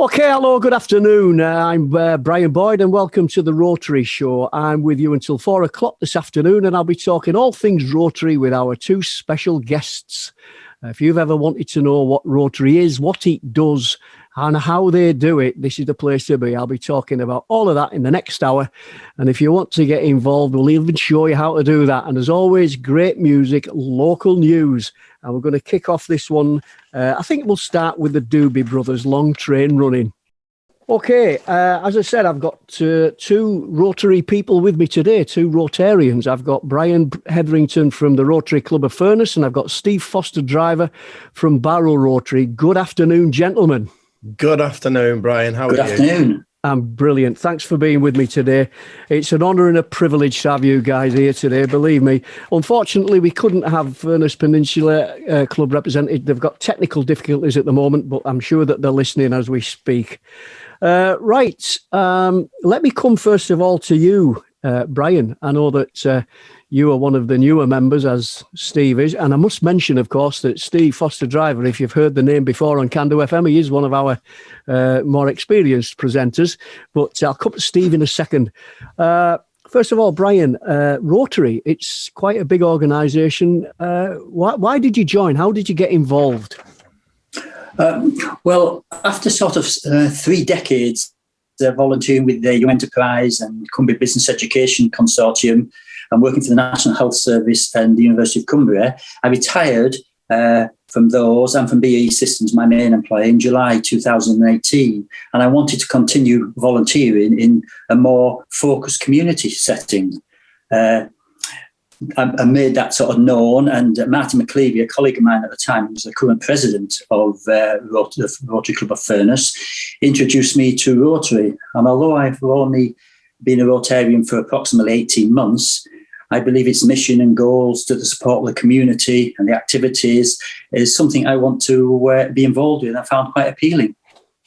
Okay, hello, good afternoon. I'm Brian Boyd and welcome to the Rotary Show. I'm with you until 4 o'clock this afternoon and I'll be talking all things Rotary with our two special guests. If you've ever wanted to know what Rotary is, what it does and how they do it, this is the place to be. I'll be talking about all of that in the next hour. And if you want to get involved, we'll even show you how to do that. And as always, great music, local news. And we're going to kick off this one. I think we'll start with the Doobie Brothers, Long Train Running. Okay, as I said, I've got two Rotary people with me today, two Rotarians. I've got Brian Hetherington from the Rotary Club of Furness, and I've got Steve Foster Driver from Barrow Rotary. Good afternoon, gentlemen. Good afternoon, Brian. How are you? Good afternoon. I'm brilliant. Thanks for being with me today. It's an honour and a privilege to have you guys here today, believe me. Unfortunately, we couldn't have Furness Peninsula Club represented. They've got technical difficulties at the moment, but I'm sure that they're listening as we speak. Right. Let me come first of all to you, Brian. I know that you are one of the newer members, as Steve is. And I must mention, of course, that Steve Foster Driver, if you've heard the name before on Can Do FM, he is one of our more experienced presenters. But I'll come to Steve in a second. First of all, Brian, Rotary, it's quite a big organisation. Why did you join? How did you get involved? Well, after sort of 3 decades volunteering with the Young Enterprise and Cumbria Business Education Consortium and working for the National Health Service and the University of Cumbria, I retired from those and from BAE Systems, my main employer, in July 2018. And I wanted to continue volunteering in a more focused community setting. I made that sort of known, and Martin McClevey, a colleague of mine at the time, who was the current president of the Rotary Club of Furness, introduced me to Rotary. And although I've only been a Rotarian for approximately 18 months, I believe its mission and goals to the support of the community and the activities is something I want to be involved in. I found quite appealing.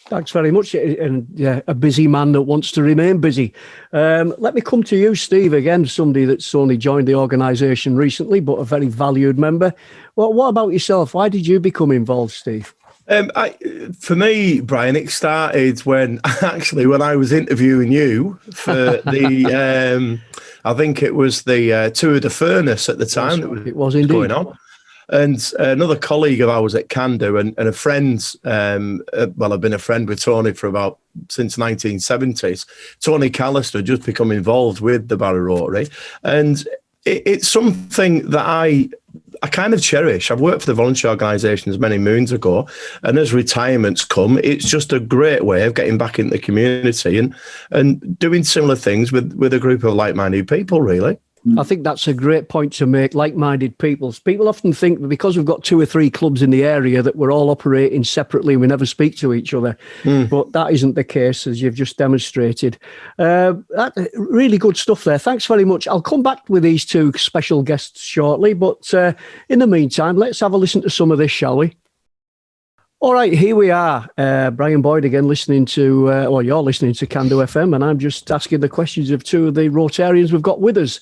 Thanks very much. And yeah, a busy man that wants to remain busy. Let me come to you, Steve, again, somebody that's only joined the organisation recently, but a very valued member. Well, what about yourself? Why did you become involved, Steve? For me, Brian, it started when I was interviewing you for the, I think it was the Tour de Furnace at the time. It was indeed going on. And another colleague of ours at Candu and a friend, I've been a friend with Tony for since 1970s. Tony Callister had just become involved with the Barrow Rotary. And it's something that I kind of cherish. I've worked for the voluntary organisations many moons ago, and as retirements come, it's just a great way of getting back into the community and doing similar things with a group of like-minded people, really. I think that's a great point to make, like-minded people. People often think that because we've got 2 or 3 clubs in the area that we're all operating separately, we never speak to each other. But that isn't the case, as you've just demonstrated. Really good stuff there. Thanks very much. I'll come back with these two special guests shortly, but in the meantime, let's have a listen to some of this, shall we? All right, here we are. Brian Boyd again, listening to, you're listening to Can Do FM, and I'm just asking the questions of 2 of the Rotarians we've got with us.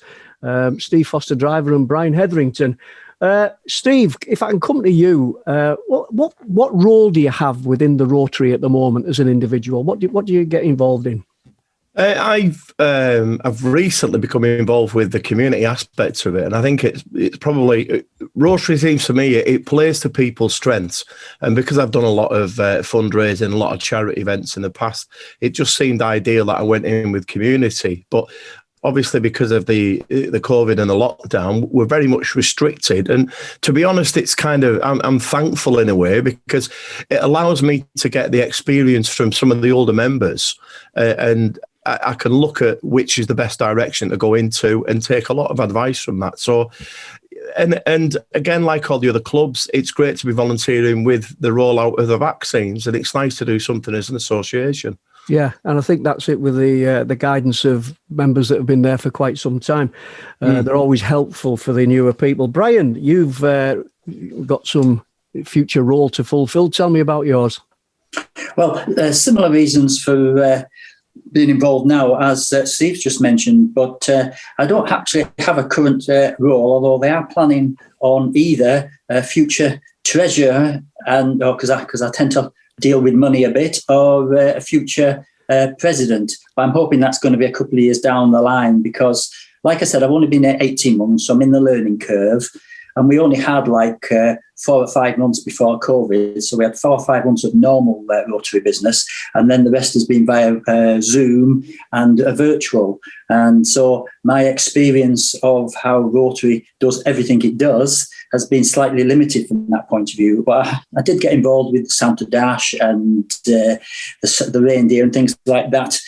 Steve Foster Driver and Brian Hetherington. Steve, if I can come to you, what role do you have within the Rotary at the moment as an individual? What do you get involved in? I've recently become involved with the community aspects of it, and I think it's probably Rotary seems to me it plays to people's strengths, and because I've done a lot of fundraising, a lot of charity events in the past, it just seemed ideal that I went in with community, but. Obviously, because of the COVID and the lockdown, we're very much restricted. And to be honest, it's kind of, I'm thankful in a way because it allows me to get the experience from some of the older members and I can look at which is the best direction to go into and take a lot of advice from that. So, and again, like all the other clubs, it's great to be volunteering with the rollout of the vaccines, and it's nice to do something as an association. Yeah, and I think that's it with the guidance of members that have been there for quite some time. They're always helpful for the newer people. Brian, you've got some future role to fulfil. Tell me about yours. Well, similar reasons for being involved now, as Steve's just mentioned, but I don't actually have a current role, although they are planning on either future treasurer and because I tend to deal with money a bit, or a future president. But I'm hoping that's going to be a couple of years down the line because, like I said, I've only been there 18 months, so I'm in the learning curve. And we only had 4 or 5 months before COVID. So we had 4 or 5 months of normal Rotary business. And then the rest has been via Zoom and virtual. And so my experience of how Rotary does everything it does has been slightly limited from that point of view. But I did get involved with the Santa Dash and the reindeer and things like that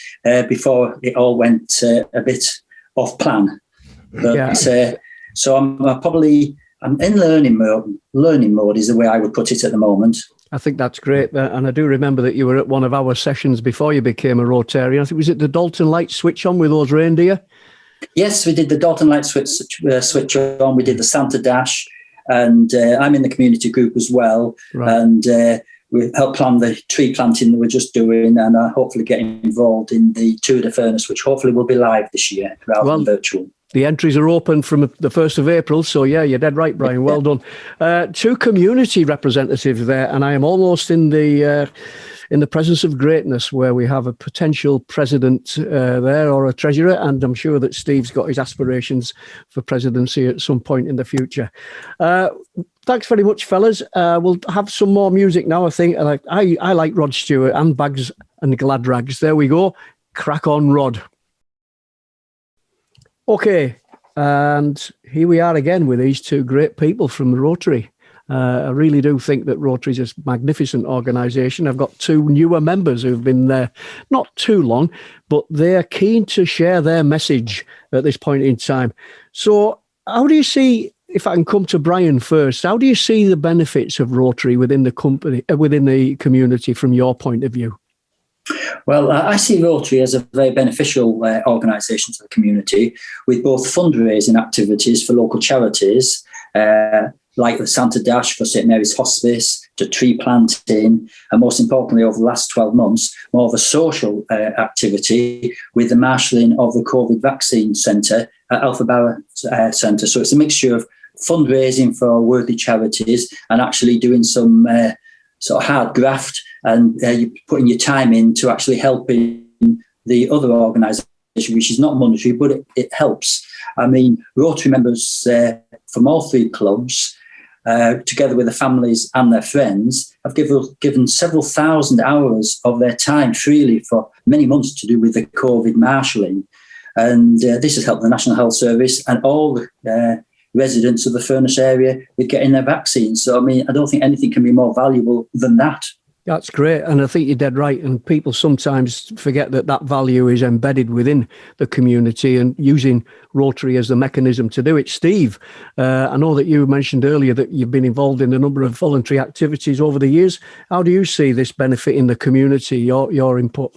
before it all went a bit off plan. But, so I'm in learning mode. Learning mode is the way I would put it at the moment. I think that's great. And I do remember that you were at one of our sessions before you became a Rotarian. I think, was it the Dalton Light switch on with those reindeer? Yes, we did the Dalton Light switch on. We did the Santa Dash. And I'm in the community group as well. Right. And we helped plan the tree planting that we're just doing and hopefully getting involved in the Tour de Furnace, which hopefully will be live this year rather than virtual. The entries are open from the 1st of April. So, yeah, you're dead right, Brian. Well done. 2 community representatives there, and I am almost in the presence of greatness where we have a potential president there or a treasurer, and I'm sure that Steve's got his aspirations for presidency at some point in the future. Thanks very much, fellas. We'll have some more music now, I think. I like Rod Stewart and Bags and Glad Rags. There we go. Crack on, Rod. Okay, and here we are again with these 2 great people from the Rotary. I really do think that Rotary is a magnificent organisation. I've got 2 newer members who've been there not too long, but they're keen to share their message at this point in time. So how do you see, if I can come to Brian first, how do you see the benefits of Rotary within the company, within the community from your point of view? Well, I see Rotary as a very beneficial organisation to the community with both fundraising activities for local charities, like the Santa Dash for St Mary's Hospice, to tree planting, and most importantly, over the last 12 months, more of a social activity with the marshalling of the COVID vaccine centre at Alphabara Centre. So it's a mixture of fundraising for worthy charities and actually doing some sort of hard graft, and you're putting your time in to actually helping the other organisation, which is not monetary, but it helps. I mean, Rotary members from all 3 clubs, together with the families and their friends, have given several thousand hours of their time freely for many months to do with the COVID marshalling. And this has helped the National Health Service and all the residents of the Furness area with getting their vaccines. So, I mean, I don't think anything can be more valuable than that. That's great. And I think you're dead right. And people sometimes forget that value is embedded within the community and using Rotary as the mechanism to do it. Steve, I know that you mentioned earlier that you've been involved in a number of voluntary activities over the years. How do you see this benefiting the community, your input?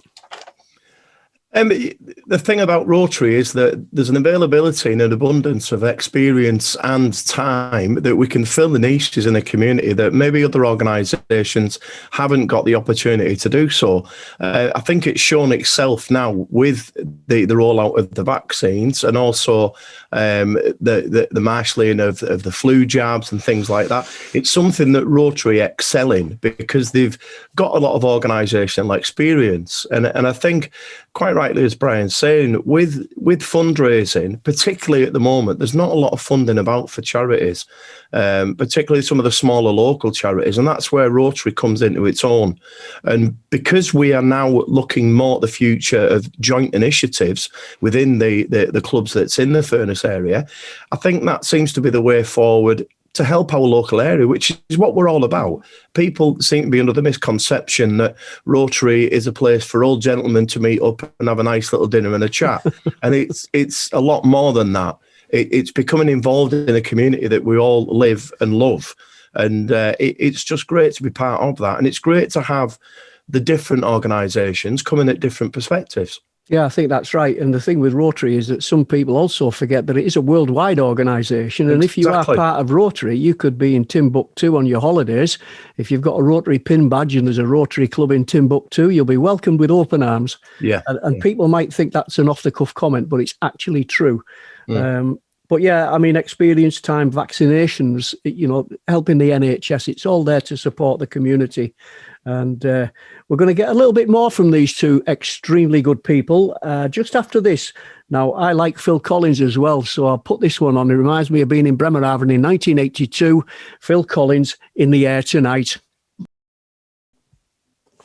The thing about Rotary is that there's an availability and an abundance of experience and time that we can fill the niches in the community that maybe other organisations haven't got the opportunity to do so. I think it's shown itself now with the rollout of the vaccines and also the marshalling of the flu jabs and things like that. It's something that Rotary excel in because they've got a lot of organisational experience. And I think, quite rightly, as Brian's saying, with fundraising, particularly at the moment, there's not a lot of funding about for charities, particularly some of the smaller local charities, and that's where Rotary comes into its own. And because we are now looking more at the future of joint initiatives within the clubs that's in the Furness area, I think that seems to be the way forward to help our local area, which is what we're all about. People seem to be under the misconception that Rotary is a place for old gentlemen to meet up and have a nice little dinner and a chat. And it's a lot more than that. It's becoming involved in a community that we all live and love. And it's just great to be part of that. And it's great to have the different organisations coming at different perspectives. Yeah, I think that's right. And the thing with Rotary is that some people also forget that it is a worldwide organisation. And if you are part of Rotary, you could be in Timbuktu on your holidays. If you've got a Rotary pin badge and there's a Rotary club in Timbuktu, you'll be welcomed with open arms. Yeah. And people might think that's an off-the-cuff comment, but it's actually true. But yeah, I mean, experience time, vaccinations, helping the NHS, it's all there to support the community. And we're going to get a little bit more from these two extremely good people just after this. Now, I like Phil Collins as well, so I'll put this one on. It reminds me of being in Bremerhaven in 1982. Phil Collins, In the Air Tonight.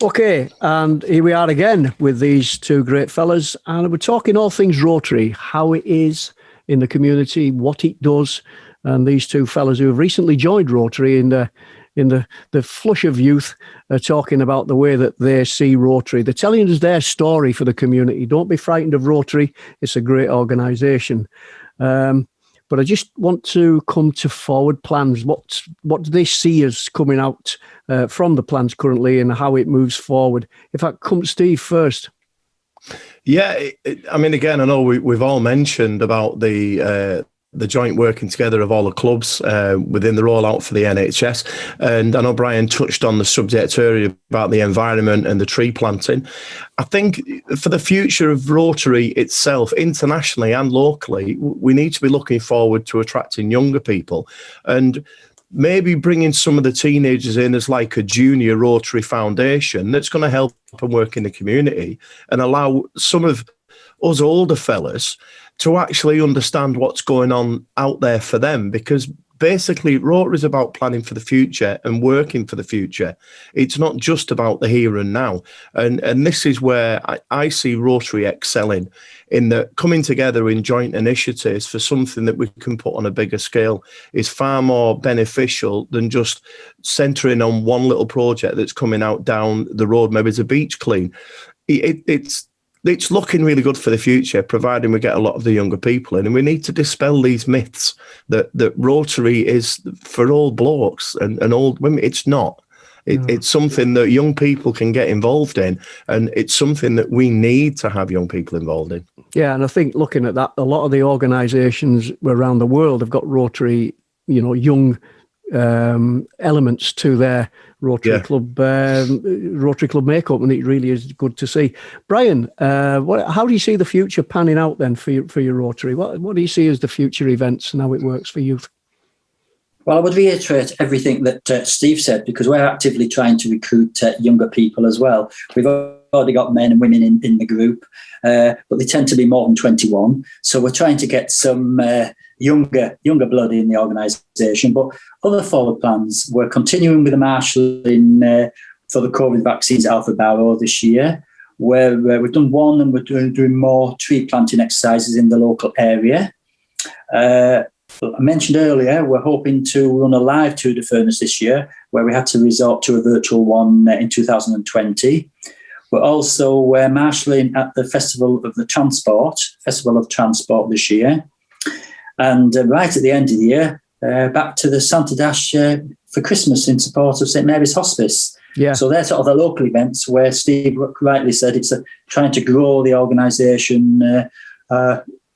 Okay, and here we are again with these two great fellas, and we're talking all things Rotary, how it is in the community, what it does, and these two fellas who have recently joined Rotary in the flush of youth are talking about the way that they see Rotary. They're telling us their story for the community. Don't be frightened of Rotary. It's a great organisation. But I just want to come to forward plans. What do they see as coming out from the plans currently and how it moves forward? If I come to Steve first. Yeah, I mean, again, I know we've all mentioned about the joint working together of all the clubs within the rollout for the NHS. And I know Brian touched on the subject earlier about the environment and the tree planting. I think for the future of Rotary itself, internationally and locally, we need to be looking forward to attracting younger people and maybe bringing some of the teenagers in as like a junior Rotary foundation that's going to help them work in the community and allow some of us older fellas to actually understand what's going on out there for them, because basically Rotary is about planning for the future and working for the future. It's not just about the here and now. And this is where I see Rotary excelling in the coming together in joint initiatives for something that we can put on a bigger scale is far more beneficial than just centering on one little project that's coming out down the road. Maybe it's a beach clean. It's looking really good for the future, providing we get a lot of the younger people in. And we need to dispel these myths that Rotary is for old blokes and old women. It's not. It's something that young people can get involved in. And it's something that we need to have young people involved in. Yeah, and I think looking at that, a lot of the organisations around the world have got Rotary, young elements to their Rotary Club makeup, and it really is good to see. Brian, how do you see the future panning out then for your Rotary? What do you see as the future events and how it works for youth? Well, I would reiterate everything that Steve said, because we're actively trying to recruit younger people as well. We've already got men and women in the group, but they tend to be more than 21. So we're trying to get some younger blood in the organisation. But other forward plans, we're continuing with the marshalling for the COVID vaccines at Alfred Barrow this year, where we've done one and we're doing more tree planting exercises in the local area. I mentioned earlier, we're hoping to run a live Tour de Furnace this year, where we had to resort to a virtual one in 2020. We're also marshalling at the Festival of Transport this year. And right at the end of the year, back to the Santa Dash for Christmas in support of St Mary's Hospice. Yeah. So they're sort of the local events where Steve rightly said it's trying to grow the organisation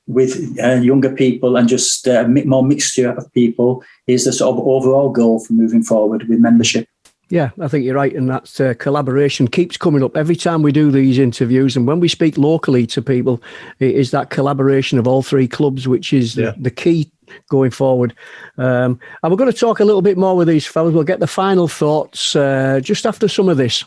with younger people and just more mixture of people is the sort of overall goal for moving forward with membership. Yeah, I think you're right. And that collaboration keeps coming up every time we do these interviews. And when we speak locally to people, it is that collaboration of all three clubs, which is the key going forward. And we're going to talk a little bit more with these fellas. We'll get the final thoughts just after some of this.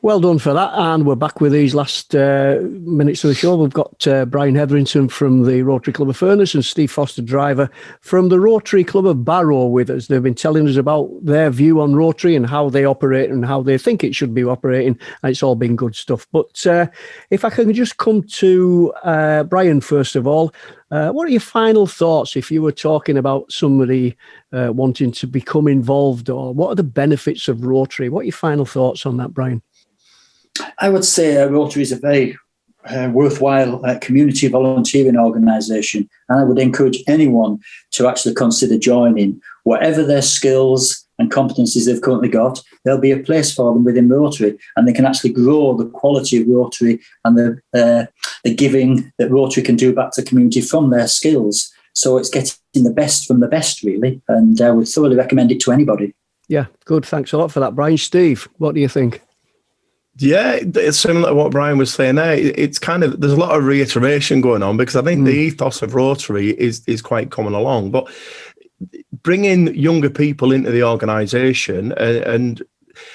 Well done for that. And we're back with these last minutes of the show. We've got Brian Hetherington from the Rotary Club of Furness and Steve Foster Driver from the Rotary Club of Barrow with us. They've been telling us about their view on Rotary and how they operate and how they think it should be operating. And it's all been good stuff. But if I can just come to Brian, first of all, what are your final thoughts if you were talking about somebody wanting to become involved, or what are the benefits of Rotary? What are your final thoughts on that, Brian? I would say Rotary is a very worthwhile community volunteering organisation, and I would encourage anyone to actually consider joining. Whatever their skills and competencies they've currently got, there'll be a place for them within Rotary, and they can actually grow the quality of Rotary and the giving that Rotary can do back to the community from their skills. So it's getting the best from the best, really, and I would thoroughly recommend it to anybody. Yeah, good. Thanks a lot for that, Brian. Steve, what do you think? Yeah, it's similar to what Brian was saying there. It's kind of, there's a lot of reiteration going on, because I think the ethos of Rotary is quite coming along. But bringing younger people into the organisation and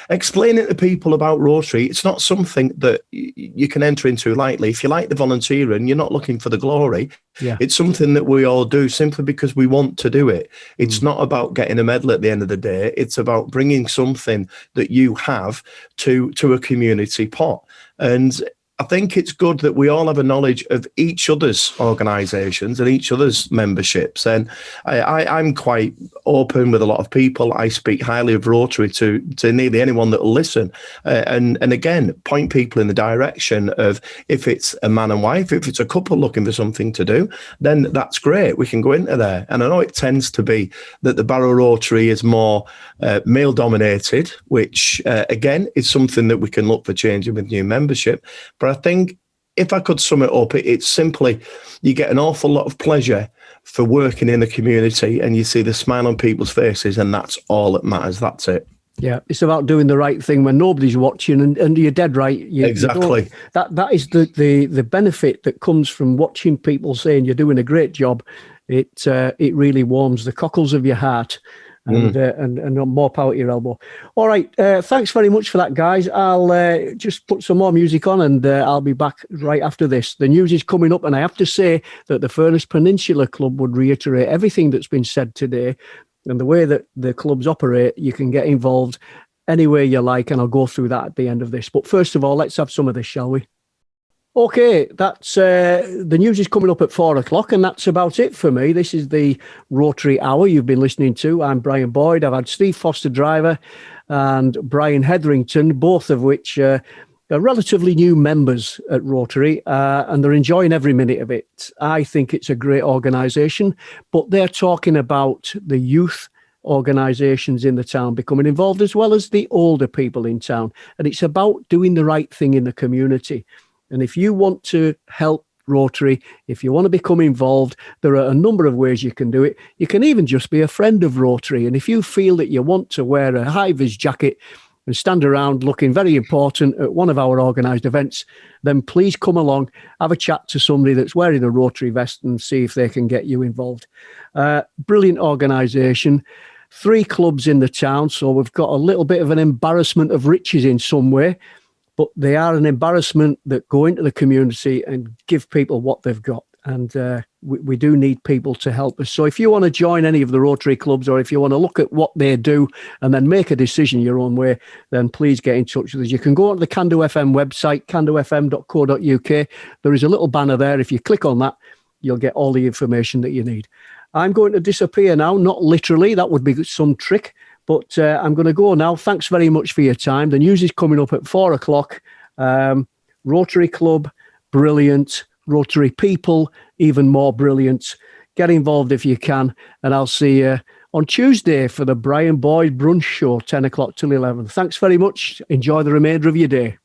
explaining to people about Rotary, it's not something that you can enter into lightly. If you like the volunteering, you're not looking for the glory. Yeah. It's something that we all do simply because we want to do it. It's not about getting a medal at the end of the day. It's about bringing something that you have to a community pot. And I think it's good that we all have a knowledge of each other's organisations and each other's memberships. And I'm quite open with a lot of people. I speak highly of Rotary to nearly anyone that will listen. And again, point people in the direction of, if it's a man and wife, if it's a couple looking for something to do, then that's great. We can go into there. And I know it tends to be that the Barrow Rotary is more male dominated, which again is something that we can look for changing with new membership. But I think if I could sum it up, it's simply you get an awful lot of pleasure for working in the community and you see the smile on people's faces, and that's all that matters. That's it. Yeah, it's about doing the right thing when nobody's watching, and you're dead right. Exactly. That is the benefit that comes from watching people saying you're doing a great job. It really warms the cockles of your heart. And more power at your elbow. All right. Thanks very much for that, guys. I'll just put some more music on and I'll be back right after this. The news is coming up, and I have to say that the Furness Peninsula Club would reiterate everything that's been said today, and the way that the clubs operate. You can get involved any way you like, and I'll go through that at the end of this. But first of all, let's have some of this, shall we? Okay, that's the news is coming up at 4:00, and that's about it for me. This is the Rotary Hour you've been listening to. I'm Brian Boyd. I've had Steve Foster Driver and Brian Hetherington, both of which are relatively new members at Rotary, and they're enjoying every minute of it. I think it's a great organisation, but they're talking about the youth organisations in the town becoming involved, as well as the older people in town. And it's about doing the right thing in the community. And if you want to help Rotary, if you want to become involved, there are a number of ways you can do it. You can even just be a friend of Rotary. And if you feel that you want to wear a high-vis jacket and stand around looking very important at one of our organised events, then please come along, have a chat to somebody that's wearing a Rotary vest and see if they can get you involved. Brilliant organisation. 3 clubs in the town, so we've got a little bit of an embarrassment of riches in some way. But they are an embarrassment that go into the community and give people what they've got. And we do need people to help us. So if you want to join any of the Rotary clubs, or if you want to look at what they do and then make a decision your own way, then please get in touch with us. You can go on the Can Do FM website, candofm.co.uk. There is a little banner there. If you click on that, you'll get all the information that you need. I'm going to disappear now, not literally. That would be some trick. But I'm going to go now. Thanks very much for your time. The news is coming up at 4:00. Rotary Club, brilliant. Rotary people, even more brilliant. Get involved if you can. And I'll see you on Tuesday for the Brian Boyd Brunch Show, 10:00 till 11. Thanks very much. Enjoy the remainder of your day.